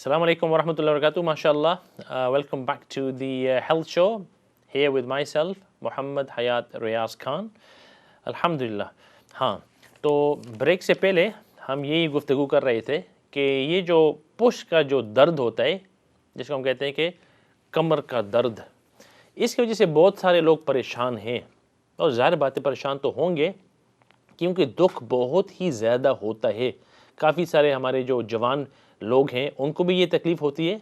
Assalamu alaikum wa rahmatullahi wa barakatuh, mashallah. Welcome back to the health show, here with myself, Muhammad Hayat Riyaz Khan. Alhamdulillah. हाँ, तो break से पहले हम यही गुफ्तगू कर रहे थे कि ये जो पुश का जो दर्द होता है, जिसको हम कहते हैं कि कमर का दर्द, इसकी वजह से बहुत सारे लोग परेशान हैं। और ज़ाहिर बात है परेशान तो होंगे, क्योंकि दुख बहुत ही ज़्यादा होता है। काफ़ी सारे हमारे जो जवान लोग हैं उनको भी ये तकलीफ़ होती है,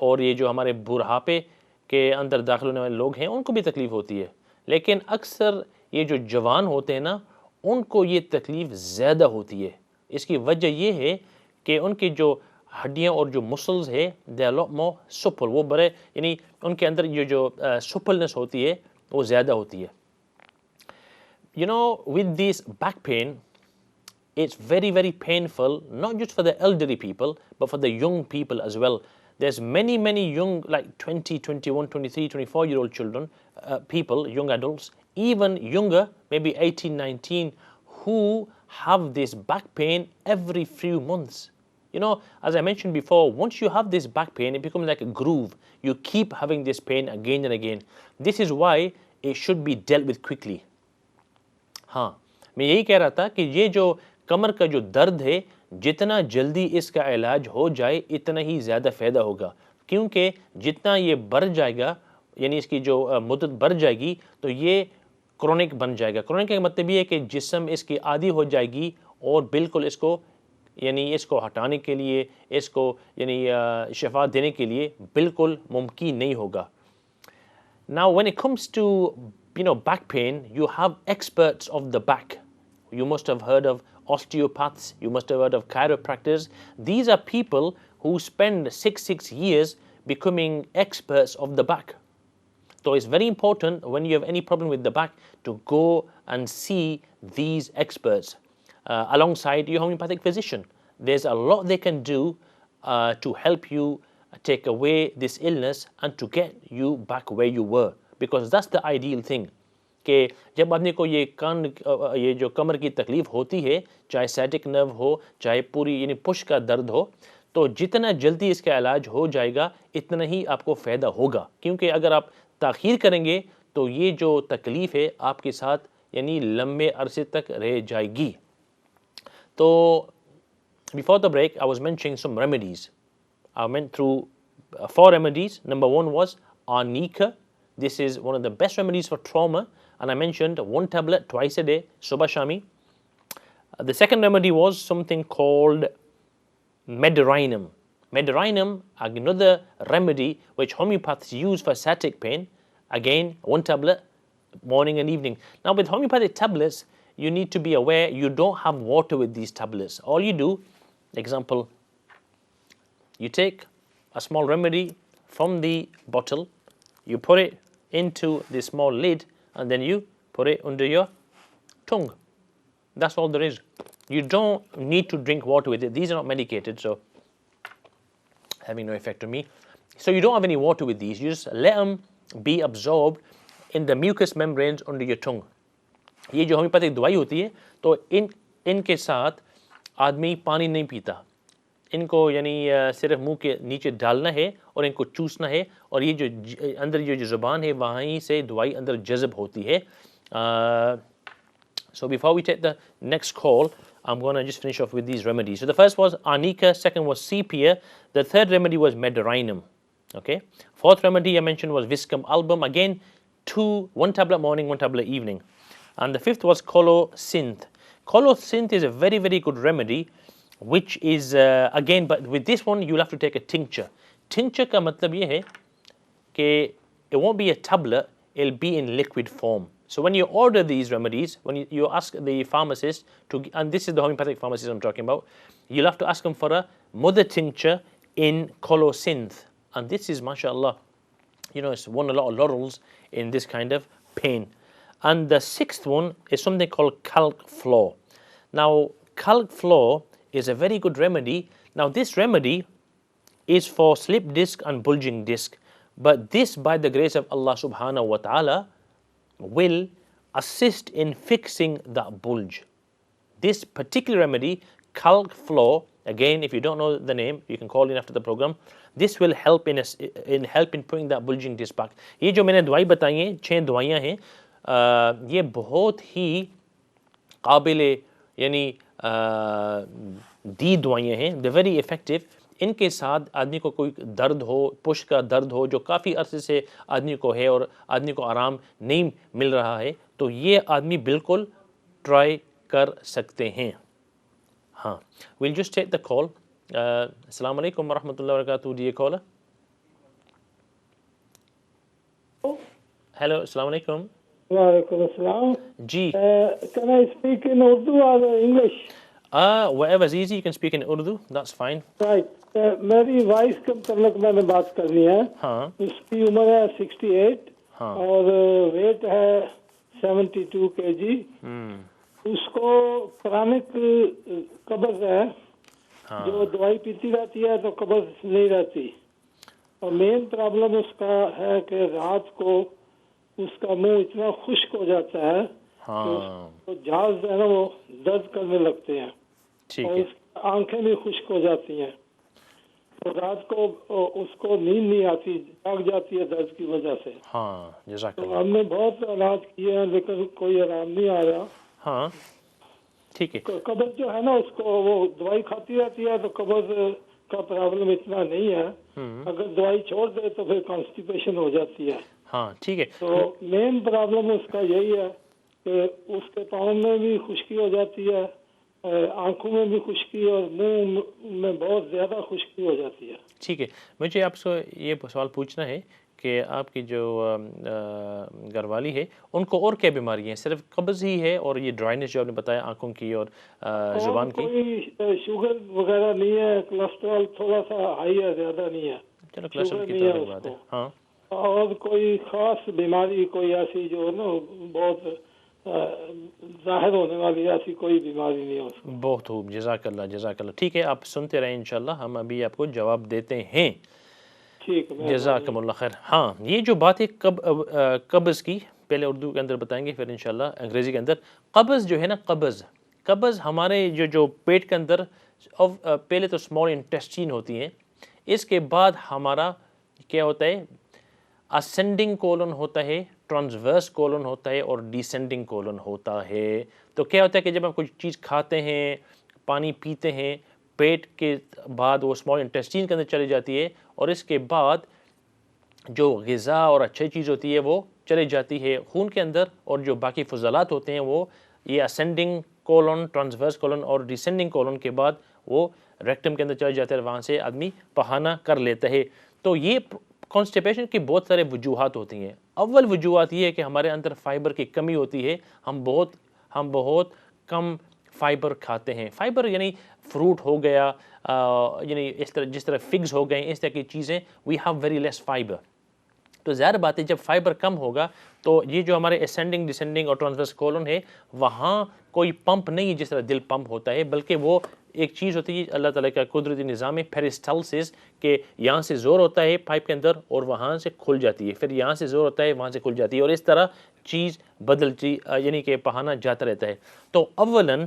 और ये जो हमारे बुढ़ापे के अंदर दाखिल होने वाले लोग हैं उनको भी तकलीफ़ होती है। लेकिन अक्सर ये जो जवान होते हैं ना, उनको ये तकलीफ़ ज़्यादा होती है। इसकी वजह ये है कि उनकी जो हड्डियाँ और जो मसल्स है, दे आर लॉट मोर सुपल, वो बड़े यानी उनके अंदर ये जो सुपलनेस होती है वो ज़्यादा होती है। You know, with this back pain, it's very, very painful, not just for the elderly people, but for the young people as well. There's many, many young, like 20, 21, 23, 24-year-old children, people, young adults, even younger, maybe 18, 19, who have this back pain every few months. You know, as I mentioned before, once you have this back pain, it becomes like a groove. You keep having this pain again and again. This is why it should be dealt with quickly. हाँ, मैं यही कह रहा था कि ये जो कमर का जो दर्द है, जितना जल्दी इसका इलाज हो जाए इतना ही ज़्यादा फ़ायदा होगा, क्योंकि जितना ये बढ़ जाएगा, यानी इसकी जो मुद्दत बढ़ जाएगी, तो ये क्रोनिक बन जाएगा। क्रोनिक का मतलब ये है कि जिस्म इसकी आदी हो जाएगी और बिल्कुल इसको यानी इसको हटाने के लिए, इसको यानी शिफा देने के लिए बिल्कुल मुमकिन नहीं होगा। Now when it comes to back pain, you have experts of the back. You must have heard of osteopaths, you must have heard of chiropractors. These are people who spend six years becoming experts of the back. So it's very important when you have any problem with the back to go and see these experts alongside your homeopathic physician. There's a lot they can do to help you take away this illness and to get you back where you were, because that's the ideal thing. कि जब आदमी को ये जो कमर की तकलीफ़ होती है, चाहे सैटिक नर्व हो, चाहे पूरी यानी पुश का दर्द हो, तो जितना जल्दी इसका इलाज हो जाएगा इतना ही आपको फ़ायदा होगा। क्योंकि अगर आप ताख़ीर करेंगे तो ये जो तकलीफ़ है आपके साथ यानी लंबे अरसे तक रह जाएगी। तो before the break I was mentioning some remedies. I went through 4 remedies. Number 1 was arnica. This is one of the best remedies for trauma, and I mentioned 1 tablet twice a day, subah shami. The second remedy was something called mederinum. Mederinum, another remedy which homeopaths use for sciatic pain. Again, 1 tablet, morning and evening. Now with homeopathic tablets, you need to be aware you don't have water with these tablets. All you do, example, you take a small remedy from the bottle, you put it into the small lid, and then you put it under your tongue. That's all there is. You don't need to drink water with it. These are not medicated, so having no effect on me. So you don't have any water with these. You just let them be absorbed in the mucous membranes under your tongue. ये जो homeopathic दवाई होती है, तो इनके साथ आदमी पानी नहीं पीता। इनको यानी सिर्फ मुंह के नीचे डालना है और इनको चूसना है, और ये जो अंदर ये जो ज़ुबान है वहीं से दवाई अंदर जज़ब होती है। So before we take the next call, I'm going to just finish off with these remedies. So the first was arnica, second was sepia, the third remedy was mederinum. Okay, fourth remedy I mentioned was viscum album. Again, 1 tablet morning, 1 tablet evening. And the fifth was colocynth. Colocynth is a very, very good remedy, which is again, but with this one you'll have to take a tincture. Tincture का मतलब ये है कि it won't be a tablet, it'll be in liquid form. So when you order these remedies, when you ask the pharmacist to, and this is the homeopathic pharmacist I'm talking about, you'll have to ask them for a mother tincture in colocynth. And this is, mashallah, it's won a lot of laurels in this kind of pain. And the sixth one is something called calc floor. Now, calc floor is a very good remedy. Now, this remedy is for slip disc and bulging disc, but this, by the grace of Allah subhanahu wa ta'ala, will assist in fixing that bulge. This particular remedy, calc floor, Again, if you don't know the name, you can call in after the program. This will help in putting that bulging disc back. یہ جو میں نے دوائی بتائی ہیں 6 دوائیاں ہیں یہ بہت ہی قابل یعنی دی دوائیاں ہیں. They're very effective. ان کے ساتھ آدمی کو کوئی درد ہو, پشت کا درد ہو جو کافی عرصے سے آدمی کو ہے اور آدمی کو آرام نہیں مل رہا ہے, تو یہ آدمی بالکل ٹرائی کر سکتے ہیں. ہاں, we'll just take the call. السلام علیکم ورحمۃ اللہ وبرکاتہ. جی کال. ہیلو, السلام علیکم. وعلیکم السلام. جی. Can I speak in Urdu or English? Whatever's easy, you can speak in Urdu. That's fine. Right. میری وائس کے متعلق میں نے بات کرنی ہے. ہاں. اس کی عمر ہے 68 ہاں. اور ویٹ ہے 72 kg. اس کو کرانک قبض ہے, جو دوائی پیتی رہتی ہے تو قبض نہیں رہتی, اور مین پرابلم اس کا ہے کہ رات کو اس کا منہ اتنا خشک ہو جاتا ہے کہ جھاز جو ہے نا وہ درد کرنے لگتے ہیں, اور اس آنکھیں بھی خشک ہو جاتی ہیں, اور رات کو اس کو نیند نہیں آتی, جاگ جاتی ہے درد کی وجہ سے. ہاں, جزاک اللہ. تو ہم نے بہت علاج کیے ہیں لیکن کوئی آرام نہیں آ رہا. ہاں ٹھیک ہے. قبض جو ہے نا اس کو وہ دوائی کھاتی رہتی ہے تو قبض کا پرابلم اتنا نہیں ہے, اگر دوائی چھوڑ دے تو پھر کانسٹیپیشن ہو جاتی ہے. ہاں ٹھیک ہے. تو مین پرابلم اس کا یہی ہے کہ اس کے پاؤں میں بھی خشکی ہو جاتی ہے, آنکھوں میں بھی خشکی اور منہ میں بہت زیادہ خشکی ہو جاتی ہے. ٹھیک ہے, مجھے آپ سے یہ سوال پوچھنا ہے کہ آپ کی جو گھر والی ہے ان کو اور کیا بیماری ہیں؟ صرف قبض ہی ہے اور یہ ڈرائنس جو آپ نے بتایا آنکھوں کی اور زبان کی؟ کوئی شوگر وغیرہ نہیں ہے, کولیسٹرول تھوڑا سا ہائی ہے, زیادہ نہیں ہے. چلو کولیسٹرول کی تو الگ بات ہے. ہاں. اور کوئی خاص بیماری کوئی ایسی جو نا بہت ظاہر ہونے والی ایسی کوئی بیماری نہیں ہو سکتی. بہت خوب, جزاک اللہ جزاک اللہ. ٹھیک ہے, آپ سنتے رہیں انشاءاللہ, ہم ابھی آپ کو جواب دیتے ہیں. جزاکم اللہ خیر. ہاں, یہ جو بات ہے قبض کی, پہلے اردو کے اندر بتائیں گے پھر انشاءاللہ انگریزی کے اندر. قبض جو ہے نا, قبض ہمارے جو پیٹ کے اندر پہلے تو اسمال انٹیسٹین ہوتی ہیں, اس کے بعد ہمارا کیا ہوتا ہے, اسینڈنگ کولن ہوتا ہے, ٹرانسورس کولن ہوتا ہے اور ڈیسینڈنگ کولن ہوتا ہے. تو کیا ہوتا ہے کہ جب ہم کوئی چیز کھاتے ہیں, پانی پیتے ہیں, پیٹ کے بعد وہ اسمال انٹیسٹین کے اندر چلی جاتی ہے, اور اس کے بعد جو غذا اور اچھی چیز ہوتی ہے وہ چلی جاتی ہے خون کے اندر, اور جو باقی فضلات ہوتے ہیں وہ یہ اسینڈنگ کولن, ٹرانسورس کولن اور ڈیسینڈنگ کولن کے بعد وہ ریکٹم کے اندر چلے جاتے ہیں, وہاں سے آدمی پخانہ کر لیتا ہے. تو یہ کانسٹیپیشن کی بہت سارے وجوہات ہوتی ہیں. اول وجوہات یہ ہے کہ ہمارے اندر فائبر کی کمی ہوتی ہے, ہم بہت کم فائبر کھاتے ہیں. فائبر یعنی فروٹ ہو گیا, یعنی اس طرح جس طرح فگز ہو گئے, اس طرح کی چیزیں, we have very less fibre. تو ظاہر بات ہے جب فائبر کم ہوگا تو یہ جو ہمارے اسینڈنگ ڈسینڈنگ اور ٹرانسورس کولن ہے وہاں کوئی پمپ نہیں جس طرح دل پمپ ہوتا ہے, بلکہ وہ ایک چیز ہوتی ہے اللہ تعالیٰ کا قدرتی نظام ہے, پیرسٹلسس, کہ یہاں سے زور ہوتا ہے پائپ کے اندر اور وہاں سے کھل جاتی ہے, پھر یہاں سے زور ہوتا ہے وہاں سے کھل جاتی ہے, اور اس طرح چیز بدلتی یعنی کہ پہانا جاتا رہتا ہے. تو اولاً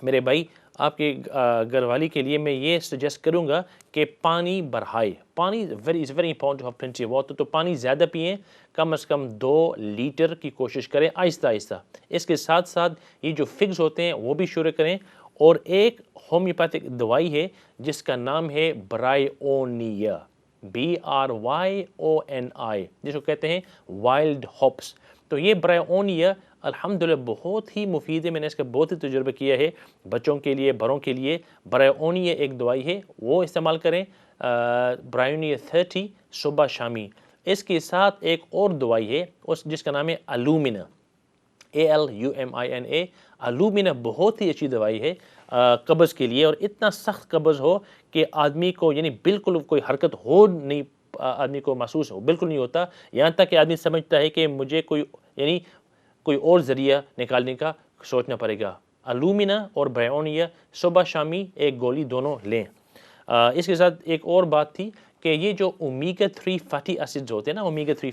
میرے بھائی آپ کے گھر والی کے لیے میں یہ سجیسٹ کروں گا کہ پانی بڑھائے. Pani is very important to have plenty of water. تو پانی زیادہ پئیں, کم از کم 2 لیٹر کی کوشش کریں آہستہ آہستہ. اس کے ساتھ ساتھ یہ جو فگز ہوتے ہیں وہ بھی شروع کریں, اور ایک ہومیوپیتھک دوائی ہے جس کا نام ہے برائیونیا, BRYONI, جس کو کہتے ہیں وائلڈ ہوپس. تو یہ برائیونیا الحمدللہ بہت ہی مفید ہے, میں نے اس کا بہت ہی تجربہ کیا ہے بچوں کے لیے, بڑوں کے لیے. برائیونیا ایک دوائی ہے, وہ استعمال کریں, برائیونیا 30 صبح شامی. اس کے ساتھ ایک اور دوائی ہے جس کا نام ہے الومنا, ALUMINA. الومنا بہت ہی اچھی دوائی ہے قبض کے لیے, اور اتنا سخت قبض ہو کہ آدمی کو یعنی بالکل کوئی حرکت ہو نہیں, آدمی کو محسوس ہو بالکل نہیں ہوتا, یہاں تک کہ آدمی سمجھتا ہے کہ مجھے کوئی اور ذریعہ نکالنے کا سوچنا پڑے گا. الومنا اور برائیونیا صبح شامی ایک گولی دونوں لیں. اس کے ساتھ ایک اور بات تھی کہ یہ جو اومیگا 3 فیٹی ایسڈز ہوتے ہیں نا, اومیگا 3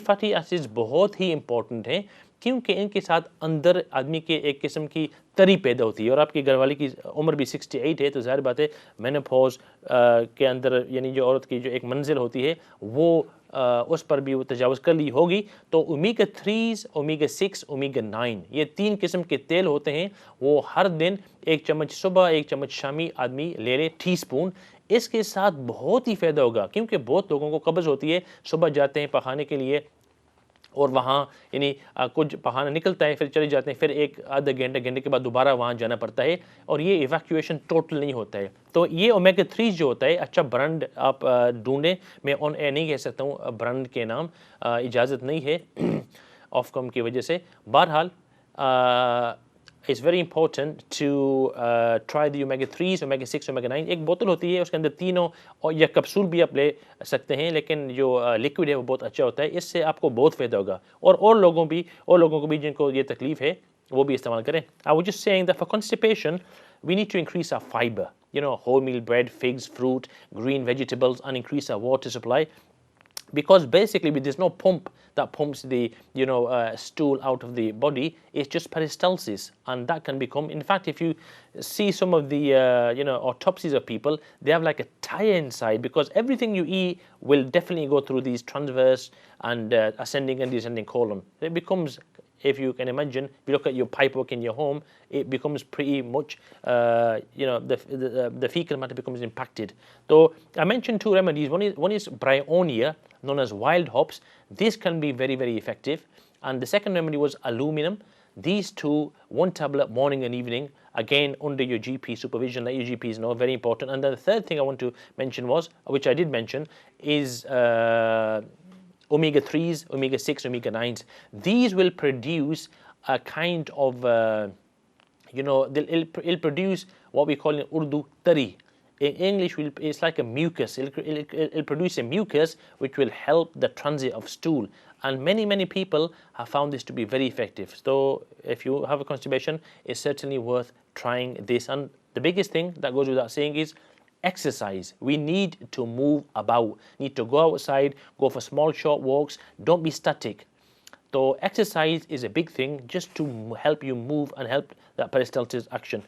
فیٹی ایسڈز بہت ہی امپورٹنٹ ہیں. क्योंकि इनके साथ अंदर आदमी के एक किस्म की तरी पैदा होती है, और आपकी घरवाली की उम्र भी 68 है, तो ज़ाहिर बात है मेनोपॉज के अंदर यानी जो औरत की जो एक मंजिल होती है वो उस पर भी वो तजावज़ कर ली होगी। तो ओमेगा 3, ओमेगा 6, ओमेगा 9 ये 3 किस्म के तेल होते हैं, वो हर दिन 1 चम्मच सुबह 1 चम्मच शामी आदमी ले ले, टीस्पून। इसके साथ बहुत ही फ़ायदा होगा, क्योंकि बहुत लोगों को कब्ज़ होती है, सुबह जाते हैं पखाने के लिए और वहाँ यानी कुछ पखाना निकलता है, फिर चले जाते हैं, फिर एक आधा घंटे के बाद दोबारा वहाँ जाना पड़ता है, और ये इवैक्यूएशन टोटल नहीं होता है। तो ये ओमेगा 3 जो होता है, अच्छा ब्रांड आप ढूंढें, मैं ऑन एयर नहीं कह सकता हूँ ब्रांड के नाम, इजाज़त नहीं है ऑफकॉम की वजह से। बहरहाल it's very important to try the omega 3s, omega 6, omega 9। एक बोतल होती है, उसके अंदर तीनों, और या कैप्सूल भी आप ले सकते हैं, लेकिन जो लिक्विड है वो बहुत अच्छा होता है, इससे आपको बहुत फ़ायदा होगा। और लोगों को भी जिनको ये तकलीफ़ है वो भी इस्तेमाल करें। I was just saying that for constipation we need to increase our fiber, wholemeal bread, figs, fruit, green vegetables, and increase our water supply, because basically there's no pump that pumps the stool out of the body. It's just peristalsis, and that can become, in fact, if you see some of the autopsies of people, they have like a tire inside, because everything you eat will definitely go through these transverse and ascending and descending colon. It becomes, if you can imagine, if you look at your pipework in your home, it becomes pretty much, the fecal matter becomes impacted. So I mentioned 2 remedies. One is bryonia, known as wild hops. This can be very, very effective. And the second remedy was aluminum. These 2, 1 tablet morning and evening, again under your GP supervision, let your GPs know, very important. And then the third thing I want to mention was, which I did mention, is omega 3s, omega 6, omega 9s. These will produce a kind of, it'll produce what we call in Urdu tari. In English, it's like a mucus. It'll produce a mucus which will help the transit of stool. And many people have found this to be very effective. So if you have a constipation, it's certainly worth trying this. And the biggest thing that goes without saying is exercise. We need to move about, need to go outside, go for small short walks, don't be static. So exercise is a big thing, just to help you move and help that peristalsis action.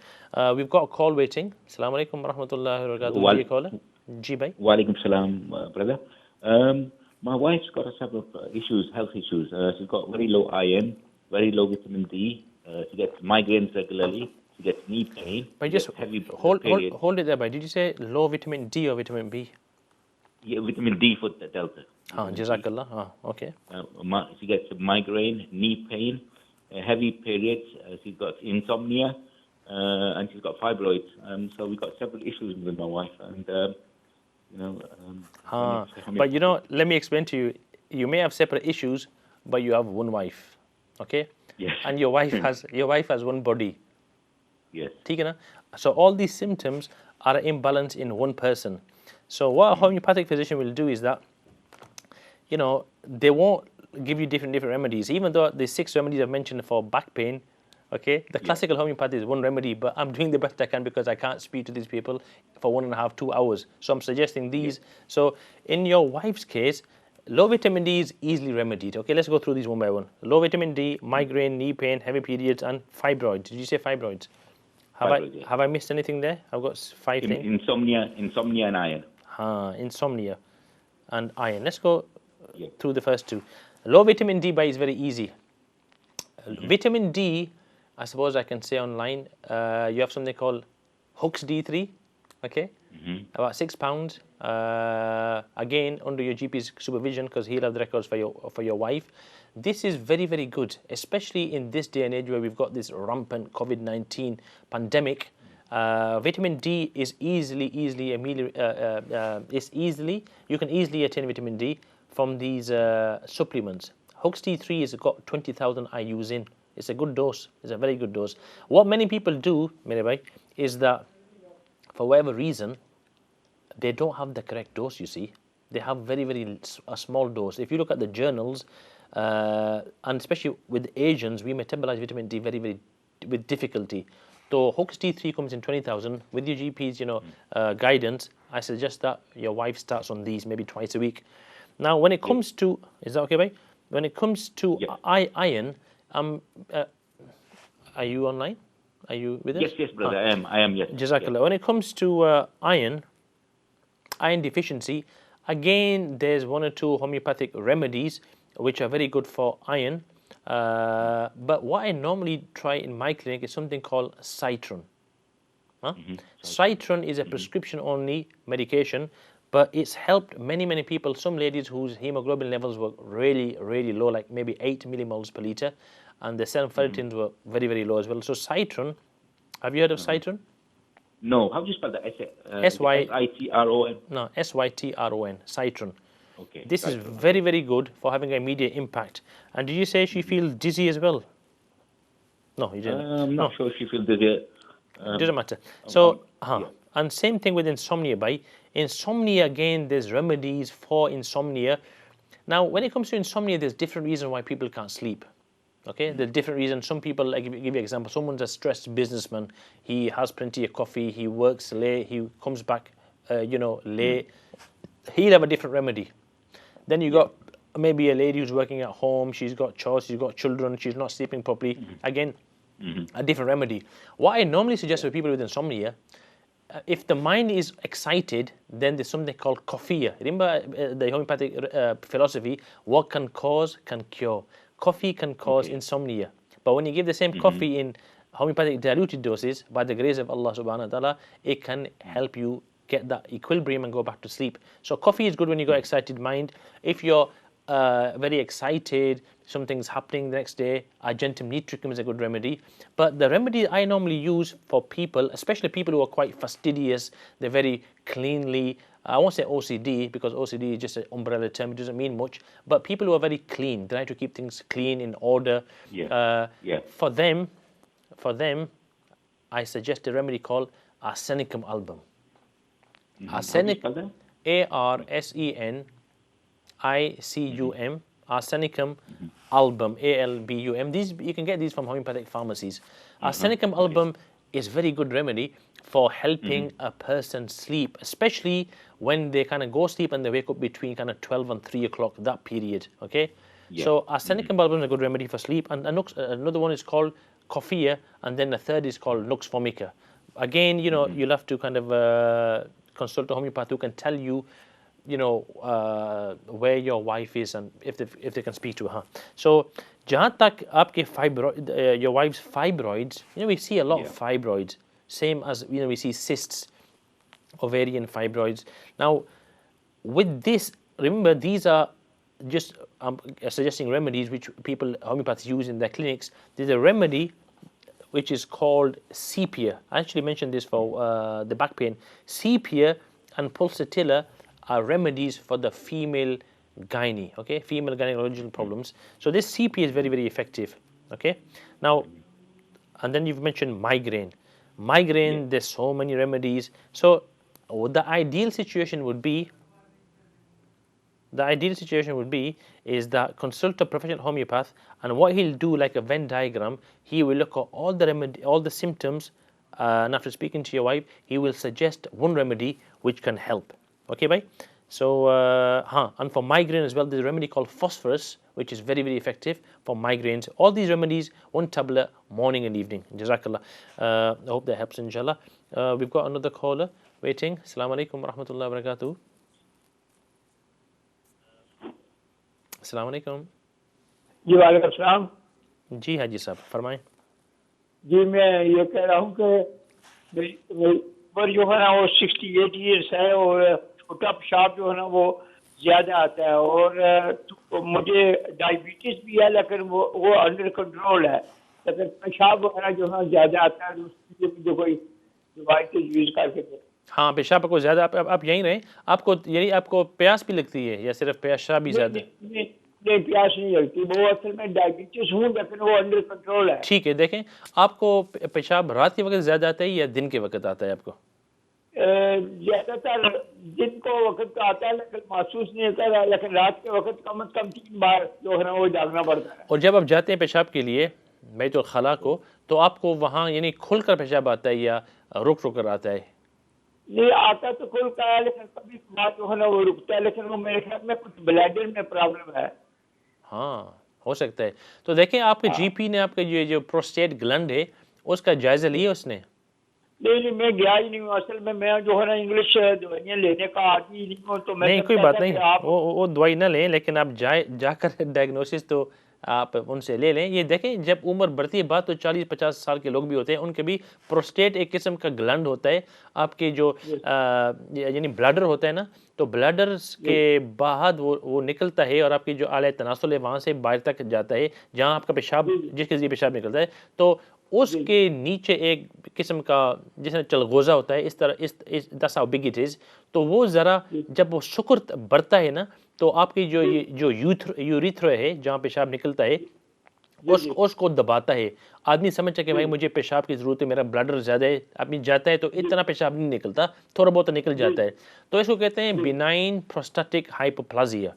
We've got a call waiting. Assalamu alaikum wa rahmatullahi wa barakatuh. Ji bhai. Wa alaikum salam, brother. My wife's got several issues, health issues. She's got very low iron, very low vitamin D. She gets migraines regularly. She gets knee pain. But just hold it there, bhai. Did you say low vitamin D or vitamin B? Yeah, vitamin D for the delta. Jazakallah. Okay. She gets migraine, knee pain, heavy periods. She's got insomnia, and she's got fibroids. So we've got several issues with my wife, and but let me explain to you. You may have separate issues, but you have one wife, okay? Yes. And your wife has one body. Yes. ठीक है ना? So all these symptoms are an imbalance in one person. So what a homeopathic physician will do is that, they won't give you different remedies, even though the 6 remedies I've mentioned for back pain. Okay, the classical homeopathy is one remedy, but I'm doing the best I can because I can't speak to these people for 1.5 to 2 hours. So I'm suggesting these. So in your wife's case, low vitamin D is easily remedied. Okay, let's go through these one by one. Low vitamin D, migraine, knee pain, heavy periods, and fibroids. Did you say fibroids? Have I missed anything there? I've got 5 things. Insomnia and iron. Insomnia and iron. Let's go through the first 2. Low vitamin D is very easy. Vitamin D, I suppose I can say online, you have something called Hooks D3, okay? About £6. Again, under your GP's supervision, because he'll have the records for your wife. This is very, very good, especially in this day and age where we've got this rampant COVID-19 pandemic. Vitamin D is you can easily attain vitamin D from these supplements. Hooks D3 has got 20,000 IUs in. It's a good dose. It's a very good dose. What many people do, is that for whatever reason, they don't have the correct dose, you see. They have very, very a small dose. If you look at the journals, and especially with Asians, we metabolize vitamin D very, very with difficulty. So Hooks D3 comes in 20,000. With your GP's, guidance, I suggest that your wife starts on these maybe twice a week. Now, when it comes to, is that okay, bhai? When it comes to iron, Are you online? Are you with us? Yes, brother. I am. Yes. Jazakallah. When it comes to iron deficiency, again, there's one or two homeopathic remedies which are very good for iron. But what I normally try in my clinic is something called citron. Citron is a prescription-only medication, but it's helped many people. Some ladies whose hemoglobin levels were really low, like maybe 8 millimoles per liter, and the serum ferritins were very low as well. So citron, have you heard of citron? No. How do you spell that? S-I-T-R-O-N? No, S-Y-T-R-O-N, citron. Okay. This is very good for having an immediate impact. And did you say she feels dizzy as well? No, you didn't. I'm not sure she feels dizzy. Doesn't matter. So, and same thing with insomnia. By insomnia, again, there's remedies for insomnia. Now, when it comes to insomnia, there's different reasons why people can't sleep. Okay, there's different reasons. Some people, like give you an example, someone's a stressed businessman. He has plenty of coffee. He works late. He comes back, late. He'll have a different remedy. Then you got maybe a lady who's working at home. She's got chores. She's got children. She's not sleeping properly. Again, a different remedy. What I normally suggest for people with insomnia, if the mind is excited, then there's something called coffee. Remember the homeopathic philosophy, what can cause can cure. Coffee can cause insomnia. But when you give the same coffee in homeopathic diluted doses, by the grace of Allah subhanahu wa ta'ala, it can help you get that equilibrium and go back to sleep. So coffee is good when you got excited mind. If you're very excited, something's happening the next day, argentum nitricum is a good remedy. But the remedy I normally use for people, especially people who are quite fastidious, they're very cleanly, I won't say OCD because OCD is just an umbrella term, it doesn't mean much, but people who are very clean, they like to keep things clean, in order. For them, I suggest a remedy called arsenicum album. Arsenicum, ARSENICUM, arsenicum album, ALBUM. These you can get these from homeopathic pharmacies. Arsenicum album is very good remedy for helping a person sleep, especially when they kind of go sleep and they wake up between kind of 12 and 3 o'clock, that period. Okay, so arsenicum album is a good remedy for sleep, and another one is called coffea, and then the third is called nux vomica. Again, you'll have to kind of consult a homeopath who can tell you, where your wife is and if they can speak to her. So, जहाँ तक आपके your wife's fibroids, we see a lot of fibroids, same as we see cysts, ovarian fibroids. Now, with this, remember these are just suggesting remedies which people homeopaths use in their clinics. There's a remedy which is called sepia. I actually mentioned this for the back pain. Sepia and pulsatilla are remedies for the female gynae, okay, female gynecological problems. So this sepia is very effective, okay. Now, and then you've mentioned migraine. There's so many remedies. So the ideal situation would be is that consult a professional homeopath, and what he'll do, like a Venn diagram, he will look at all the symptoms, and after speaking to your wife, he will suggest one remedy which can help. Okay, bhai? So, and for migraine as well, there's a remedy called phosphorus, which is very effective for migraines. All these remedies, one tablet, morning and evening. Jazakallah. I hope that helps, inshallah. We've got another caller waiting. Assalamu alaikum wa rahmatullahi wa barakatuh. Assalamu alaikum. जी वालेकुम सलाम। जी हाजी साहब फरमाएं। जी मैं ये कह रहा हूँ कि मेरी उम्र जो है ना वो 68 ईयर्स है और छोटा पेशाब जो है ना वो ज़्यादा आता है और मुझे डायबिटीज़ भी है, लेकिन वो अंडर कंट्रोल है, लेकिन पेशाब वगैरह जो है ज़्यादा आता है, उसके लिए मुझे कोई दवाई से यूज़ करके दे। हाँ, पेशाब को ज़्यादा आप यहीं रहें, आपको प्यास भी लगती है या सिर्फ पेशाब भी ज़्यादा? नहीं, प्यास नहीं लगती, वो असल में डायबिटीज हूँ लेकिन वो अंडर कंट्रोल है। ठीक है, देखें आपको पेशाब रात के वक्त ज़्यादा आता है या दिन के वक्त आता है आपको? ज़्यादातर दिन को वक्त आता है लेकिन महसूस नहीं होता है, लेकिन रात के वक्त कम से कम 3 बार जो है ना वो जागना पड़ता है। और जब आप जाते हैं पेशाब के लिए बैतुल खला को, तो आपको वहाँ यानी खुलकर पेशाब आता है या रुक कर आता है? नहीं, आता तो खुलता है लेकिन कभी कभार जो है ना वो रुकता है, लेकिन वो मेरे ख्याल में कुछ ब्लैडर में प्रॉब्लम है। हाँ, ہو سکتا ہے. تو دیکھیں آپ کے جی پی نے آپ کا یہ جو پروسٹیٹ گلینڈ ہے اس کا جائزہ لیا اس نے؟ نہیں میں گیا ہی نہیں ہوں اصل میں جو ہے نا انگلش دوائیاں لینے کا عادی نہیں ہوں تو میں نہیں کوئی بات نہیں, وہ دوائی نہ لیں, لیکن آپ جا کر ڈائگنوسس تو آپ ان سے لے لیں. یہ دیکھیں جب عمر بڑھتی ہے بات تو 40-50 سال کے لوگ بھی ہوتے ہیں, ان کے بھی پروسٹیٹ ایک قسم کا گلینڈ ہوتا ہے. آپ کے جو یعنی بلیڈر ہوتا ہے نا, تو بلیڈرز کے بعد وہ نکلتا ہے اور آپ کی جو آلہ تناسل ہے وہاں سے باہر تک جاتا ہے, جہاں آپ کا پیشاب جس کے ذریعے پیشاب نکلتا ہے, تو اس کے نیچے ایک قسم کا جس میں چلغوزہ ہوتا ہے, اس طرح that's how big it is. تو وہ ذرا جب وہ شکر بڑھتا ہے نا, تو آپ کی جو یوریتھرا ہے جہاں پیشاب نکلتا ہے اس کو دباتا ہے. آدمی سمجھتا ہے کہ بھائی مجھے پیشاب کی ضرورت ہے, میرا بلیڈر زیادہ ہے, آدمی جاتا ہے تو اتنا پیشاب نہیں نکلتا, تھوڑا بہت نکل جاتا ہے. تو اس کو کہتے ہیں بینائن پروسٹیٹک ہائپوپلازیا,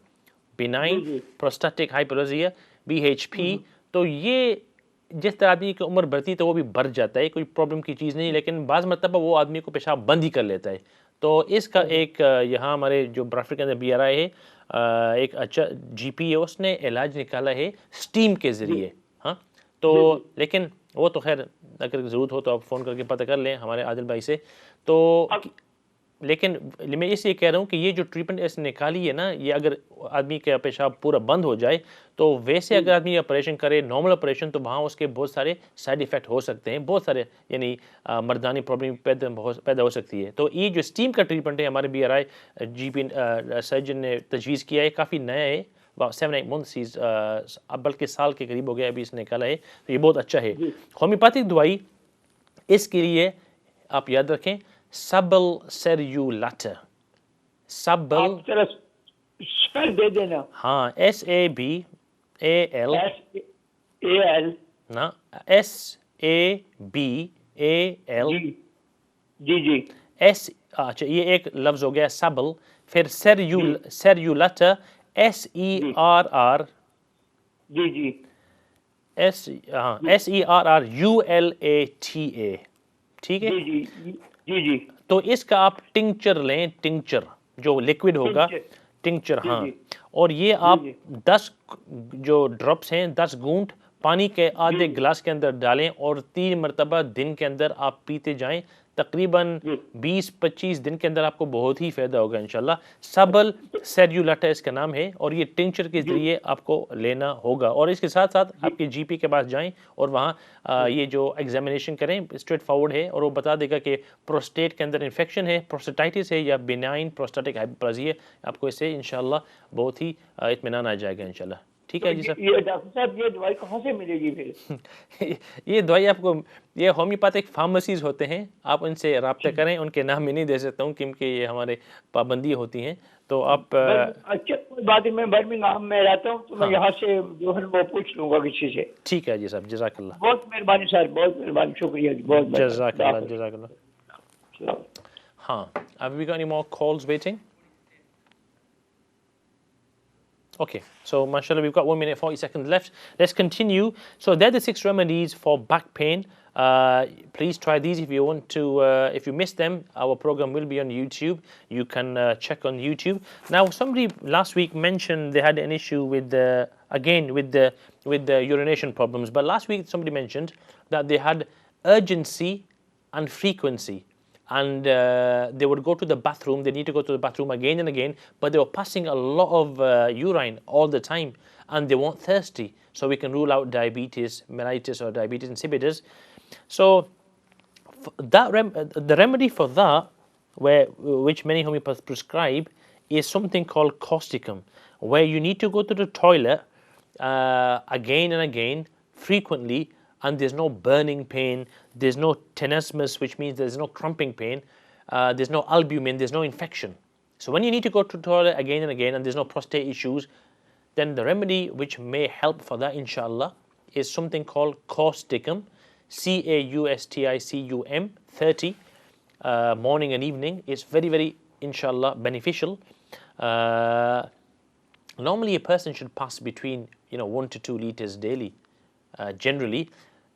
بینائن پروسٹیٹک ہائپوپلازیا BHP. تو یہ جس طرح آدمی کی عمر بڑھتی ہے تو وہ بھی بڑھ جاتا ہے, کوئی پرابلم کی چیز نہیں, لیکن بعض مرتبہ وہ آدمی کو پیشاب بند ہی کر لیتا ہے. تو اس کا ایک یہاں ہمارے جو برافری کے اندر BRI ہے, ایک اچھا جی پی ہے, اس نے علاج نکالا ہے سٹیم کے ذریعے. ہاں تو لیکن وہ تو خیر اگر ضرورت ہو تو آپ فون کر کے پتہ کر لیں ہمارے عادل بھائی سے. تو لیکن میں اس لیے کہہ رہا ہوں کہ یہ جو ٹریٹمنٹ اس نے نکالی ہے نا, یہ اگر آدمی کا پیشاب پورا بند ہو جائے تو ویسے اگر آدمی آپریشن کرے نارمل آپریشن, تو وہاں اس کے بہت سارے سائیڈ ایفیکٹ ہو سکتے ہیں, بہت سارے یعنی مردانی پرابلم پیدا ہو سکتی ہے. تو یہ جو اسٹیم کا ٹریٹمنٹ ہے ہمارے BRI جی پی سرجن نے تجویز کیا ہے, کافی نیا ہے, 7-8 months بلکہ سال کے قریب ہو گیا ابھی اس نے نکالا ہے, تو یہ بہت اچھا ہے. ہومیوپیتھک دوائی اس کے لیے آپ یاد رکھیں سبل سیریولیٹر, سبل دے دینا. ہاں SABAL نا SABAL جی اچھا یہ ایک لفظ ہو گیا سبل, پھر سیریولیٹر SERR جی SERRULATA, ٹھیک ہے. جی تو اس کا آپ ٹنکچر لیں, ٹنکچر جو لیکوڈ ہوگا, ٹنکچر. ہاں اور یہ آپ 10 جو ڈراپس ہیں 10 گھونٹ پانی کے آدھے گلاس کے اندر ڈالیں اور 3 مرتبہ دن کے اندر آپ پیتے جائیں, تقریباً 20-25 دن کے اندر آپ کو بہت ہی فائدہ ہوگا انشاءاللہ. سبل سیریولیٹر اس کا نام ہے, اور یہ ٹنکچر کے ذریعے آپ کو لینا ہوگا. اور اس کے ساتھ ساتھ آپ کے جی پی کے پاس جائیں اور وہاں یہ جو ایگزامینیشن کریں, اسٹریٹ فارورڈ ہے, اور وہ بتا دے گا کہ پروسٹیٹ کے اندر انفیکشن ہے, پروسٹیٹائٹس ہے یا بینائن پروسٹیٹک ہائپوپلازیا. آپ کو اس سے انشاءاللہ بہت ہی اطمینان آ جائے گا انشاءاللہ. ٹھیک ہے جی سر. یہ ڈاکٹر صاحب یہ دوائی کہاں سے ملے گی پھر؟ یہ دوائی آپ کو یہ ہومیوپیتھک فارمیسیز ہوتے ہیں, آپ ان سے رابطہ کریں. ان کے نام میں نہیں دے سکتا ہوں کیونکہ یہ ہمارے پابندی ہوتی ہیں. تو آپ اچھا کوئی بات نہیں, میں برمنگھم میں رہتا ہوں تو میں یہاں سے جو ہے وہ پوچھ لوں گا کسی سے. ٹھیک ہے جی صاحب, جزاک اللہ. بہت مہربانی سر, بہت مہربانی, شکریہ جی, بہت جزاک اللہ, جزاک اللہ. ہاں, have we got any more calls waiting? Okay, so mashallah we've got 1 minute 40 seconds left. Let's continue. So they're the 6 remedies for back pain. Please try these if you want to. If you missed them, our program will be on YouTube. You can check on YouTube. Now, somebody last week mentioned they had an issue with the urination problems. But last week somebody mentioned that they had urgency and frequency. And they would go to the bathroom, they need to go to the bathroom again and again, but they were passing a lot of urine all the time, and they weren't thirsty. So we can rule out diabetes mellitus or diabetes insipidus. So the remedy for that, which many homeopaths prescribe, is something called causticum, where you need to go to the toilet again and again, frequently, and there's no burning pain, there's no tenesmus, which means there's no cramping pain, there's no albumin, there's no infection. So when you need to go to the toilet again and again and there's no prostate issues, then the remedy which may help for that inshallah is something called causticum, CAUSTICUM 30, morning and evening. It's very, very inshallah beneficial. Normally a person should pass between 1 to 2 liters daily, generally.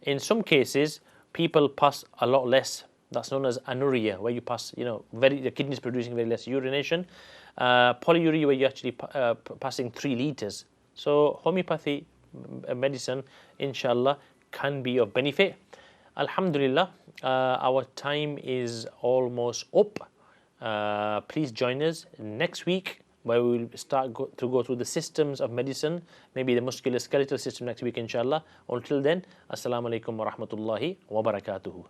In some cases, people pass a lot less. That's known as anuria, where you pass, the kidneys producing very less urination. Polyuria, where you're actually passing 3 liters. So homeopathy medicine, inshallah, can be of benefit. Alhamdulillah, our time is almost up. Please join us next week, where we will start to go through the systems of medicine, maybe the musculoskeletal system next week, inshallah. Until then, Assalamu alaikum wa rahmatullahi wa barakatuhu.